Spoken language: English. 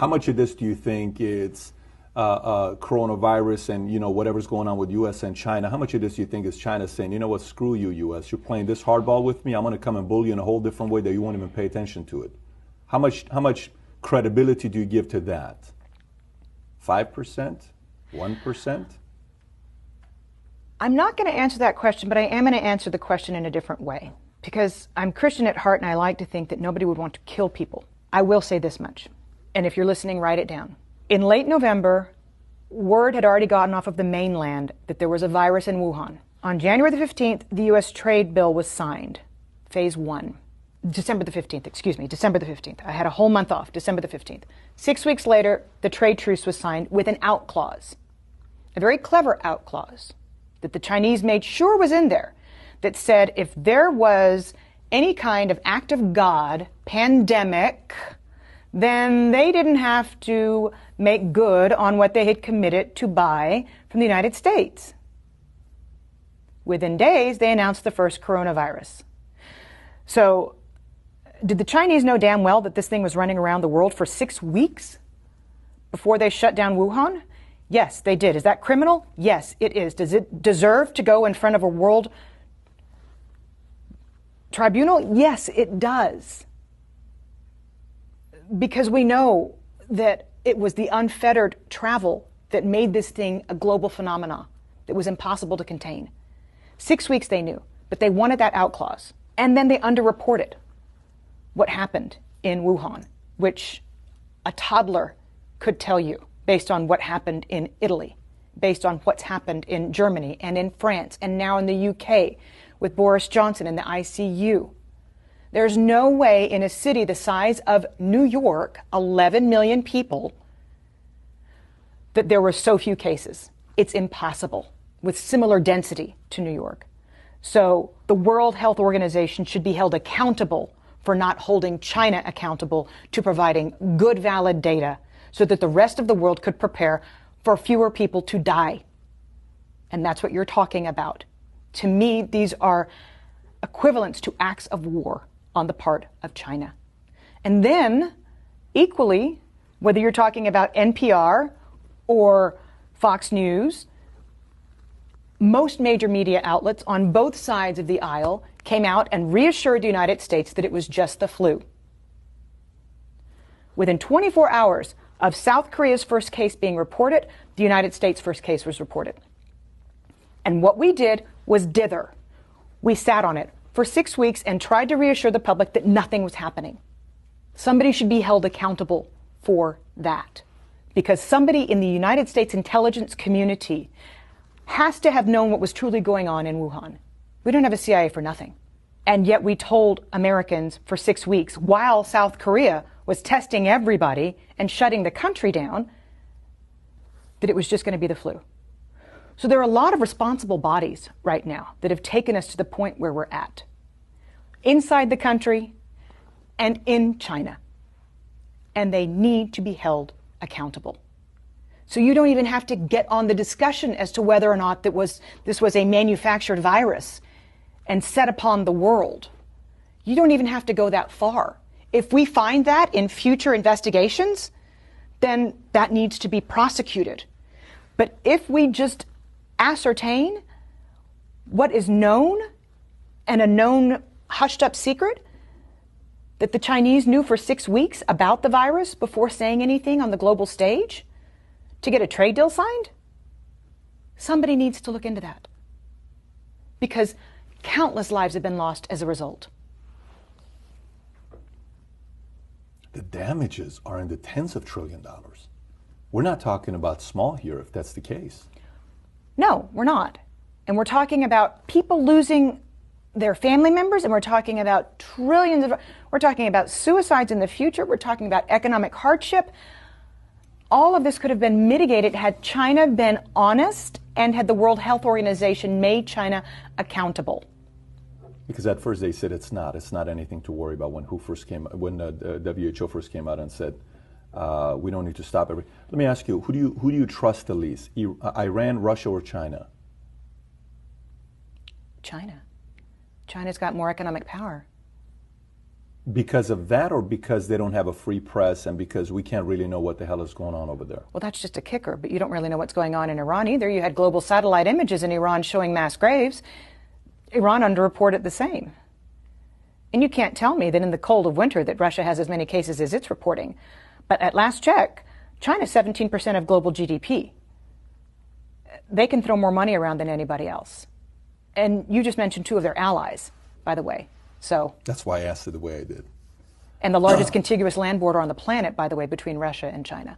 How much of this do you think it's coronavirus and whatever's going on with U.S. and China? How much of this do you think is China saying, you know what, screw you, U.S. You're playing this hardball with me. I'm going to come and bully you in a whole different way that you won't even pay attention to it. How much credibility do you give to that? 5%? 1%? I'm not going to answer that question, but I am going to answer the question in a different way. Because I'm Christian at heart and I like to think that nobody would want to kill people. I will say this much, and if you're listening, write it down. In late November, word had already gotten off of the mainland that there was a virus in Wuhan. On January the 15th, the U.S. trade bill was signed, phase 1. December the 15th. I had a whole month off, December the 15th. 6 weeks later, the trade truce was signed with an out clause, a very clever out clause that the Chinese made sure was in there, that said if there was any kind of act of God, pandemic, then they didn't have to make good on what they had committed to buy from the United States. Within days, they announced the first coronavirus. So, did the Chinese know damn well that this thing was running around the world for 6 weeks before they shut down Wuhan? Yes, they did. Is that criminal? Yes, it is. Does it deserve to go in front of a world tribunal? Yes, it does. Because we know that it was the unfettered travel that made this thing a global phenomenon that was impossible to contain. 6 weeks they knew, but they wanted that out clause. And then they underreported what happened in Wuhan, which a toddler could tell you based on what happened in Italy, based on what's happened in Germany and in France and now in the UK with Boris Johnson in the ICU. There's no way in a city the size of New York, 11 million people, that there were so few cases. It's impossible with similar density to New York. So the World Health Organization should be held accountable for not holding China accountable to providing good, valid data so that the rest of the world could prepare for fewer people to die. And that's what you're talking about. To me, these are equivalents to acts of war on the part of China. And then, equally, whether you're talking about NPR or Fox News, most major media outlets on both sides of the aisle came out and reassured the United States that it was just the flu. Within 24 hours of South Korea's first case being reported, the United States' first case was reported. And what we did was dither. We sat on it for 6 weeks and tried to reassure the public that nothing was happening. Somebody should be held accountable for that. Because somebody in the United States intelligence community has to have known what was truly going on in Wuhan. We don't have a CIA for nothing. And yet we told Americans for 6 weeks, while South Korea was testing everybody and shutting the country down, that it was just going to be the flu. So there are a lot of responsible bodies right now that have taken us to the point where we're at. Inside the country and in China. And they need to be held accountable. So you don't even have to get on the discussion as to whether or not this was a manufactured virus and set upon the world. You don't even have to go that far. If we find that in future investigations, then that needs to be prosecuted. But if we just ascertain what is known and a known hushed up secret that the Chinese knew for 6 weeks about the virus before saying anything on the global stage to get a trade deal signed, somebody needs to look into that. Because countless lives have been lost as a result. The damages are in the tens of trillions of dollars. We're not talking about small here if that's the case. No, we're not. And we're talking about people losing their family members, and we're talking about we're talking about suicides in the future, we're talking about economic hardship. All of this could have been mitigated had China been honest and had the World Health Organization made China accountable. Because at first they said it's not anything to worry about when the WHO first came out and said we don't need to stop everything. Let me ask you, who do you trust the least? Iran, Russia, or China? China. China's got more economic power. Because of that, or because they don't have a free press and because we can't really know what the hell is going on over there? Well, that's just a kicker, but you don't really know what's going on in Iran either. You had global satellite images in Iran showing mass graves. Iran underreported the same. And you can't tell me that in the cold of winter that Russia has as many cases as it's reporting. But at last check, China's 17% of global GDP. They can throw more money around than anybody else. And you just mentioned two of their allies, by the way. So that's why I asked it the way I did. And the largest contiguous land border on the planet, by the way, between Russia and China.